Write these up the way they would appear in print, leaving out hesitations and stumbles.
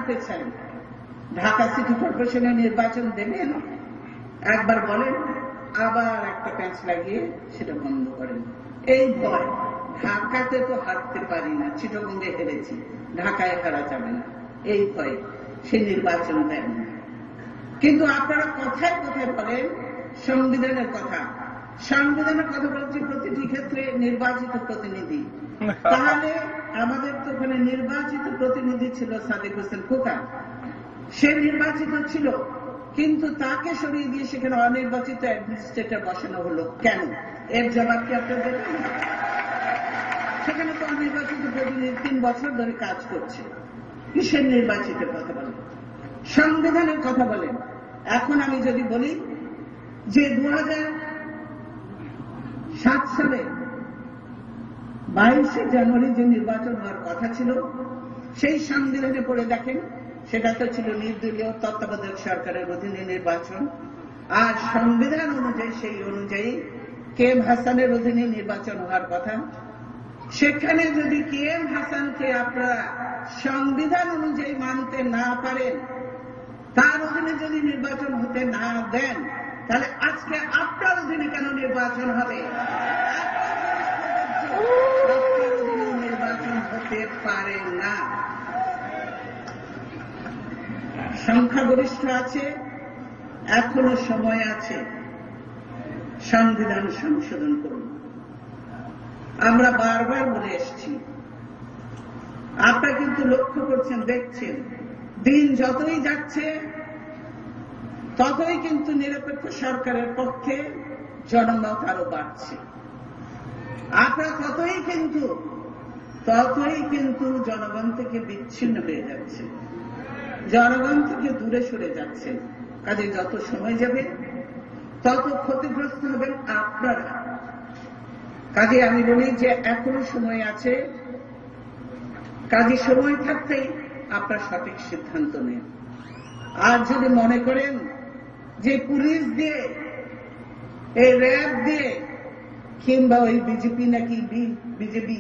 জানতে চাই, ঢাকা সিটি কর্পোরেশনের নির্বাচন দেবেন? একবার বলেন, আবার একটা প্যাঁচ লাগিয়ে সেটা বন্ধ করেন। এই ভয়, ঢাকাতে তো হারতে পারি না, চিটাগংয়ে হেরেছি, ঢাকায় হারা যাবে না, এই ভয়ে সে নির্বাচন দেন না। কিন্তু আপনারা কথায় কথায় বলেন সংবিধানের কথা। সংবিধানের কথা বলছি প্রতিটি ক্ষেত্রে নির্বাচিত প্রতিনিধি। তাহলে আমাদের তো ওখানে নির্বাচিত প্রতিনিধি ছিল সাদেক হোসেন খোকা, সে নির্বাচিত ছিল, কিন্তু তাকে সরিয়ে দিয়ে সেখানে অনির্বাচিত অ্যাডমিনিস্ট্রেটর বসানো হলো কেন? এর জবাব কি আপনার দেবেন? সেখানে তো অনির্বাচিত প্রতিনিধি 3 বছর ধরে কাজ করছে। কিসের নির্বাচিতের কথা বলেন? সংবিধানের কথা বলেন। এখন আমি যদি বলি যে 2007 সালে 22শে জানুয়ারি যে নির্বাচন হওয়ার কথা ছিল, সেই সংবিধানে পড়ে দেখেন, সেটা তো ছিল নির্দলীয় তত্ত্বাবধায়ক সরকারের অধীনে নির্বাচন। আর সংবিধান অনুযায়ী, সেই অনুযায়ী KM হাসানের অধীনে নির্বাচন হওয়ার কথা। সেখানে যদি KM হাসানকে আপনারা সংবিধান অনুযায়ী মানতে না পারেন, তার অধীনে যদি নির্বাচন হতে না দেন, তাহলে আজকে আপনার অধীনে কেন নির্বাচন হবে? আপনার অধীনে নির্বাচন হতে পারে না। সংখ্যাগরিষ্ঠ আছে, এখনো সময় আছে, সংবিধান সংশোধন করুন। আমরা বারবার বলে এসেছি, আপনারা কিন্তু লক্ষ্য করছেন, দেখছেন, দিন যতই যাচ্ছে ততই কিন্তু নিরপেক্ষ সরকারের পক্ষে জনমত আরো বাড়ছে। আপনারা ততই কিন্তু জনগণ থেকে বিচ্ছিন্ন হয়ে যাচ্ছে, জনগণ থেকে দূরে সরে যাচ্ছে। কাজে যত সময় যাবে তত ক্ষতিগ্রস্ত হবেন আপনারা। কাজে আমি বলি যে এখনো সময় আছে, কাজে সময় থাকতেই আপনার সঠিক সিদ্ধান্ত নেন। আর যদি মনে করেন যে পুলিশ দিয়ে, এই র্যাব দিয়ে, কিংবা ওই বিজেপি নাকি বিজেপি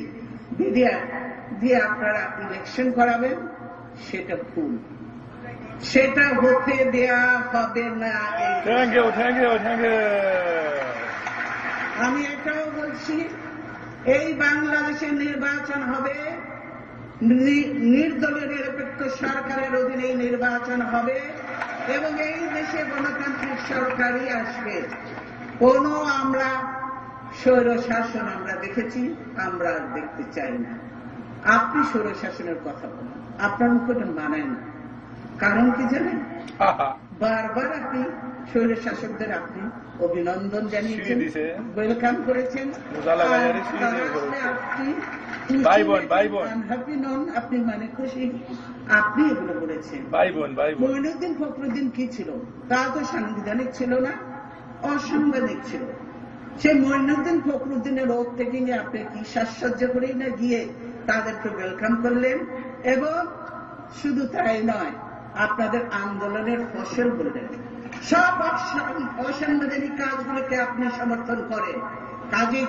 বিডিআর দিয়ে আপনারা ইলেকশন করাবেন, সেটা ভুল, সেটা হতে দেয়া হবে না। আমি এটাও বলছি, এই বাংলাদেশের নির্বাচন হবে নির্দলীয় নিরপেক্ষ সরকারের অধীনে নির্বাচন হবে, এবং এই দেশে গণতান্ত্রিক সরকারই আসবে। কোন আমরা স্বৈর শাসন আমরা দেখেছি, আমরা আর দেখতে চাই না। আপনি স্বৈর শাসনের কথা বলেন, আপনার মুখে ওটা মানায় না। কারণ কি জানেন? বারবার আপনি স্বৈর শাসকদের আপনি অভিনন্দন জানিয়েছেন, ওয়েলকাম করেছেন, আপনি নন, আপনি মানে খুশি, আপনি এগুলো বলেছেন। মঈনুদ্দিন ফখরুদ্দিন কি ছিল? তা তো সাংবিধানিক ছিল না, অসাংবিধানিক ছিল। সে মঈনুদ্দিন ফখরুদ্দিনের ওর থেকে নিয়ে আপনি কি সাজসজ্জা করেই না গিয়ে তাদেরকে ওয়েলকাম করলেন, এবং শুধু তাই নয়, আপনাদের আন্দোলনের ফসল বললেন। সব অসাংবিধানিক কাজগুলোকে আপনি সমর্থন করেন। কাজে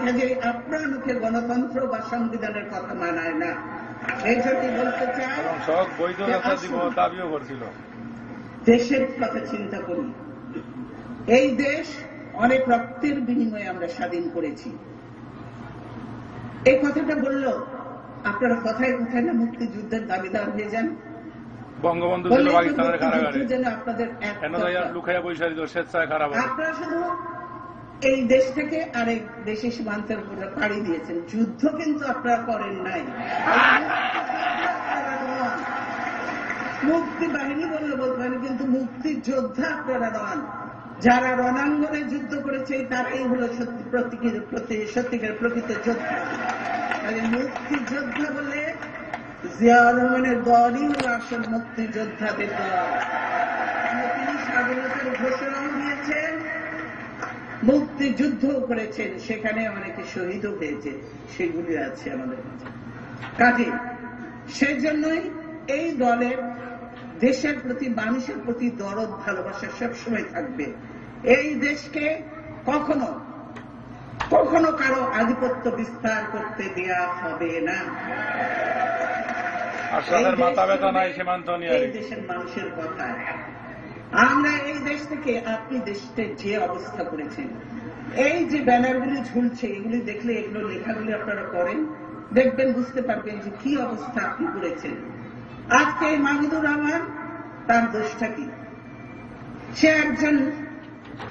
আপনার মুখে গণতন্ত্র বা সংবিধানের কথা মানায় না। এই জন্য বলতে চাই, দেশের কথা চিন্তা করি। এই দেশ অনেক রক্তের বিনিময়ে আমরা স্বাধীন করেছি। এই কথাটা বলল, আপনারা কথায় কথায় না মুক্তিযুদ্ধের দাবিদার হয়ে যান। বঙ্গবন্ধু ছিল পাকিস্তানের কারাগারে, আপনারা শুধু এই দেশ থেকে আরেক দেশে সীমান্তের উপরে পাড়ি দিয়েছেন, যুদ্ধ কিন্তু আপনারা করেন নাই। মুক্তি বাহিনী বললে বলতে পারেন, কিন্তু মুক্তিযোদ্ধা আপনারা নন। যারা রণাঙ্গনে যুদ্ধ করেছে তারাই হলো সত্যিকার প্রকৃত যোদ্ধা। মুক্তিযোদ্ধা বলে জিয়াউর রহমানের দলই হল আসল মুক্তিযোদ্ধাদের দল। তিনি স্বাধীনতার ঘোষণাও দিয়েছেন, মুক্তিযুদ্ধ করেছেন, সেখানে অনেকে শহীদও হয়েছে, সেগুলি আছে আমাদের কাজে। সেজন্যই এই দলের দেশের প্রতি, মানুষের প্রতি দরদ, ভালোবাসা সবসময় থাকবে। এই দেশকে কখনো কারো আধিপত্য বিস্তার করতে দেয়া হবে না। আর তাদের মাথা ব্যথা নাই সীমান্ত নিয়ে। এই দেশের মানুষের কথায় আমরা এই দেশ থেকে আপনি দেশে যে অবস্থা করেছেন, এই যে ব্যানারগুলি ঝুলছে, এগুলি দেখলে, এগুলো লেখাগুলি আপনারা করেন, দেখবেন, বুঝতে পারবেন যে কি অবস্থা আপনি করেছেন। আজকে এই মাহমুদুর রহমান, তার দোষটা কি? সে একজন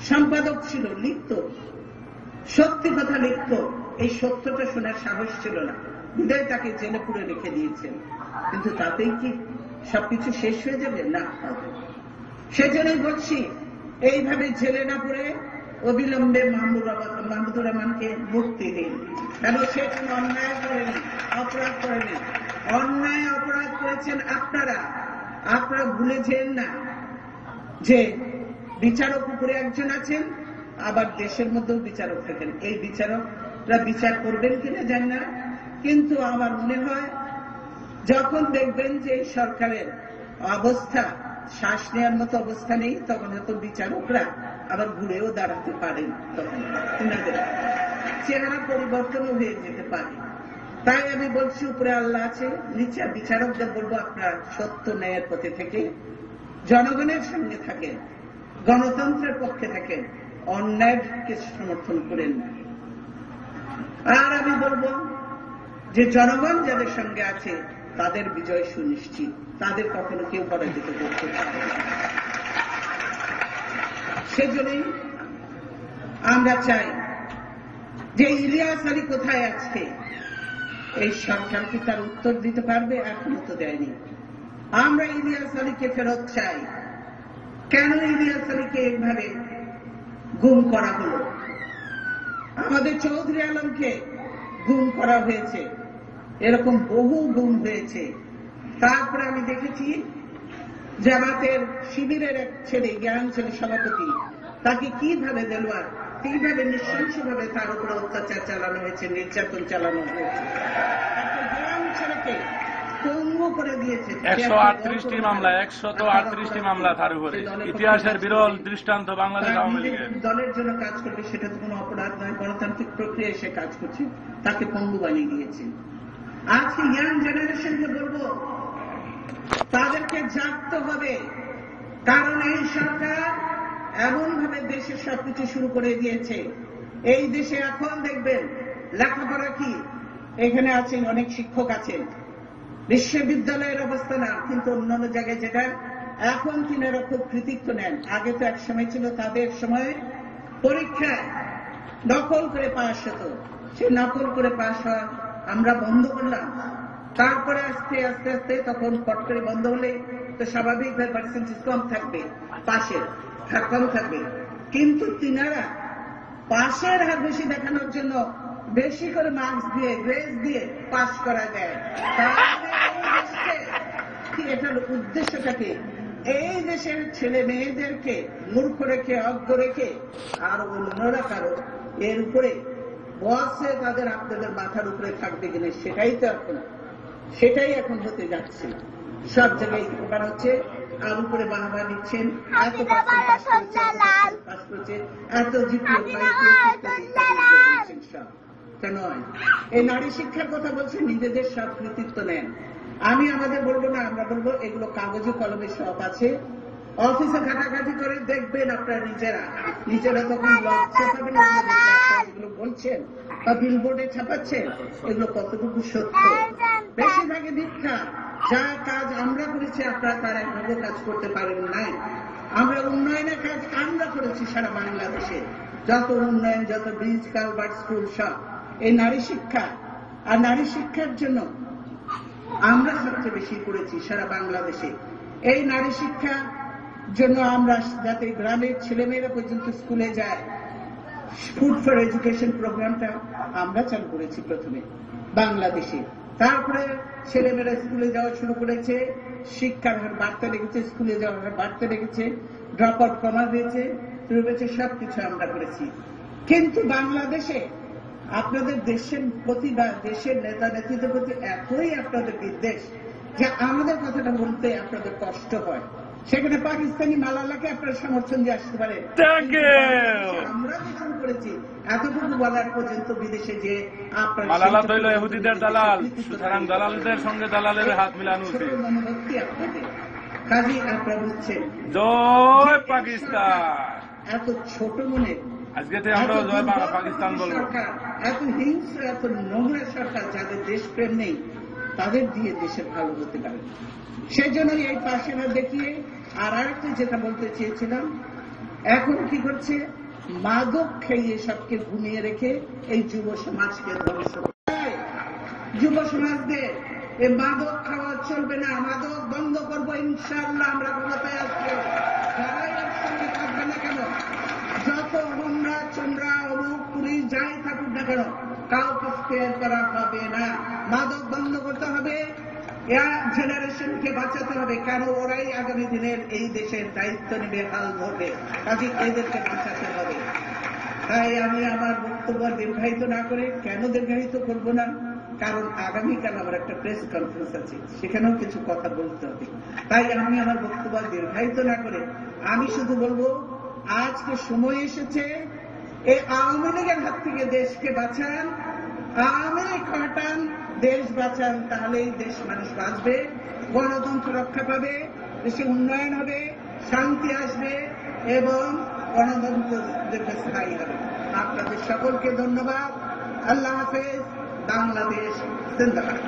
সম্পাদক ছিল, লিখত, সত্যি কথা লিখত, এই সত্যটা শোনার সাহস ছিল না, বিদায় তাকে জেলে পুরে রেখে দিয়েছেন। কিন্তু তাতেই কি সবকিছু শেষ হয়ে যাবে? না। সেজন্যই বলছি, এইভাবে জেলে না পড়ে অবিলম্বে মাহমুদুর রহমানকে মুক্তি দিন। কেন সে কোনো অন্যায় করেনি, অপরাধ করেনি। অন্যায় অপরাধ করেছেন আপনারা। আপনারা ভুলে যেন না যে বিচারক উপরে একজন আছেন, আবার দেশের মধ্যেও বিচারক থাকেন। এই বিচারকরা বিচার করবেন কিনা জানি না, কিন্তু আমার মনে হয় যখন দেখবেন যে এই সরকারের অবস্থা, শ্বাস নেওয়ার মতো অবস্থা নেই, তখন হয়তো বিচারকরা আবার ঘুরেও দাঁড়াতে পারেন, তখন ওনাদের চেহারা পরিবর্তনও হয়ে যেতে পারে। তাই আমি বলছি, উপরে আল্লাহ আছে, নিচে বিচারকদের বলবো, আপনারা সত্য ন্যায়ের পথে থেকে জনগণের সঙ্গে থাকেন, গণতন্ত্রের পক্ষে থাকেন, অন্যায়কে সমর্থন করেন না। আর আমি বলবো যে জনগণ যাদের সঙ্গে আছে তাদের বিজয় সুনিশ্চিত, তাদের কখনো কেউ পরাজিত করতে পারে না। সেজন্যই আমরা চাই যে ইলিয়াস আলী কোথায় আছে, এই সরকার কি তার উত্তর দিতে পারবে? এখনো তো দেয়নি। আমরা ইলিয়াস আলীকে ফেরত চাই। কেন ইলিয়াস আলীকে এইভাবে গুম করা হলো? আমাদের চৌধুরী আলমকে গুম করা হয়েছে, এরকম বহু গুম হয়েছে। তারপরে আমি দেখেছি জামাতের শিবিরের এক ছেলে, জ্ঞান ছেলে সভাপতি, তাকে কিভাবে দেলোয়ার, কিভাবে নৃশংসভাবে তার উপরে অত্যাচার চালানো হয়েছে, নির্যাতন চালানো হয়েছে। একটা জ্ঞান ছেলেকে পঙ্গু করে দিয়েছে। 138টি মামলা, 138টি মামলা তার উপরে। ইতিহাসের বিরল দৃষ্টান্ত বাংলাদেশ আওয়ামী লীগের। দলের জন্য কাজ করবে, সেটা তো কোনো অপরাধ নয়, গণতান্ত্রিক প্রক্রিয়ায় সে কাজ করছে, তাকে পঙ্গু বানিয়ে দিয়েছে। আজকে ইয়াং জেনারেশনকে বলবো, তাদেরকে জাগতে হবে, কারণ এই সরকার এমন ভাবে দেশের সবকিছু শুরু করে দিয়েছে। এই দেশে এখন দেখবেন লেখাপড়া কি, এখানে আছেন অনেক শিক্ষক আছেন, বিশ্ববিদ্যালয়ের অবস্থা না, কিন্তু অন্যান্য জায়গায় যেটা এখন তিনারা খুব কৃতিত্ব নেন। আগে তো এক সময় ছিল, তাদের সময় পরীক্ষায় নকল করে পাশ হতো, সে নকল করে পাশ হওয়া আমরা বন্ধ করলাম। তারপরে আস্তে আস্তে আস্তে তখন পট করে বন্ধ হলে তো স্বাভাবিকভাবে পার্সেন্টেজ কম থাকবে, পাশের হার কম থাকবে, কিন্তু তিনারা পাশের হার বেশি দেখানোর জন্য বেশি করে মার্কস দিয়ে, গ্রেস দিয়ে পাস করা যায়। এটার উদ্দেশ্যটাকে এই দেশের ছেলে মেয়েদেরকে মূর্খ রেখে, অজ্ঞ রেখে, আর অন্যরা কারো এর উপরে বসে তাদের আপনাদের মাথার উপরে থাকবে কিনা, সেটাই এখন হতে যাচ্ছে। সব জায়গায় প্রকার হচ্ছে, আর উপরে বাহাবা নিচ্ছেন, এত পার্সেন্ট পাস করেছে, এত জিপিও নয়। এই নারী শিক্ষার কথা বলছেন, নিজেদের সব কৃতিত্ব নেন। আমি আমাদের বলবো না, আমরা বলবো এগুলো কাগজে কলমে সব আছে, অফিসে ঘাটাঘাটি করে দেখবেন আপনারা নিজেরা তখন লজ্জা পাবেন, এগুলো বলছেন বা বিলবোর্ডে ছাপাচ্ছেন, এগুলো কতটুকু সত্য। বেশিরভাগই মিথ্যা। যা কাজ আমরা করেছি আপনারা তার একভাবে কাজ করতে পারেন নাই। আমরা উন্নয়নের কাজ আমরা করেছি সারা বাংলাদেশে, যত উন্নয়ন, যত ব্রিজ, কালভার্ট, স্কুল, সব এই নারী শিক্ষা। আর নারী শিক্ষার জন্য আমরা সবচেয়ে বেশি করেছি সারা বাংলাদেশে। এই নারী শিক্ষা জন্য আমরা যাতে গ্রামের ছেলেমেয়েরা পর্যন্ত স্কুলে যায়, ফুড ফর এডুকেশন প্রোগ্রামটা আমরা চালু করেছি প্রথমে বাংলাদেশে। তারপরে ছেলেমেয়েরা স্কুলে যাওয়া শুরু করেছে, শিক্ষার হার বাড়তে লেগেছে, স্কুলে যাওয়ার হার বাড়তে লেগেছে, ড্রপ আউট কমা হয়েছে, শুরু হয়েছে, সবকিছু আমরা করেছি। কিন্তু বাংলাদেশে আপনাদের দেশের প্রতি বা দেশের নেতা নেত্রীদের প্রতি এতই আপনাদের বিদ্বেষ যে আমাদের কথাটা বলতে আপনাদের কষ্ট হয়। সেখানে পাকিস্তানি মালালাকে আপনারা সমর্থন দিয়ে আসতে পারে। আমরা তো শুরু করেছি এতটুকু বলার পর্যন্ত বিদেশে যে মালালা তৈল ইহুদিদের দালাল, সুতরাং দালালদের সঙ্গে দালালের হাত মিলানো উচিত। মনোভক্তি আপনাদের কাজী আপনারা বুঝছেন জয় পাকিস্তান। এত ছোট মনে আজকে আমরা জয় পাকিস্তান বলবো। এত হিংস্র এত নোংরা সরকার যাদের দেশপ্রেম নেই তাদের দিয়ে দেশের ভালো হতে পারে। সেই জন্য এই পাশেরা দেখিয়ে আর আরেকটা যেটা বলতে চেয়েছিলাম, এখন কি করছে মাদক খেয়ে সবকে ঘুমিয়ে রেখে এই যুব সমাজকে ধ্বংস করছে। যুব সমাজদের এই মাদক খাওয়া চলবে না, মাদক বন্ধ করবো ইনশাআল্লাহ। আমরা ক্ষমতায় আসবো, যারাই একসঙ্গে থাকবে না কেন, যত হোমরা চন্দ্রা অমুক পুলিশ যাই থাকুক না কেন, কাউকে স্পেয়ার করা হবে না। মাদক বন্ধ করতে হবে, জেনারেশনকে বাঁচাতে হবে, কেন ওরাই আগামী দিনের এই দেশের দায়িত্ব নেবে, হাল ধরবে, কাজে এদেরকে বাঁচাতে হবে। তাই আমি আমার বক্তব্য দীর্ঘায়িত না করে, কেন দীর্ঘায়িত করব না, কারণ আগামীকাল আমার একটা প্রেস কনফারেন্স আছে, সেখানেও কিছু কথা বলতে হবে। তাই আমি আমার বক্তব্য দীর্ঘায়িত না করে আমি শুধু বলবো, আজকে সময় এসেছে এই আওয়ামী লীগের হাত থেকে দেশকে বাঁচান, আওয়ামী লীগ হটান, দেশ বাঁচান, তাহলেই দেশ মানুষ বাঁচবে, গণতন্ত্র রক্ষা পাবে, দেশে উন্নয়ন হবে, শান্তি আসবে এবং গণতন্ত্র স্থায়ী হবে। আপনাদের সকলকে ধন্যবাদ। আল্লাহ হাফেজ। বাংলাদেশ জিন্দাবাদ।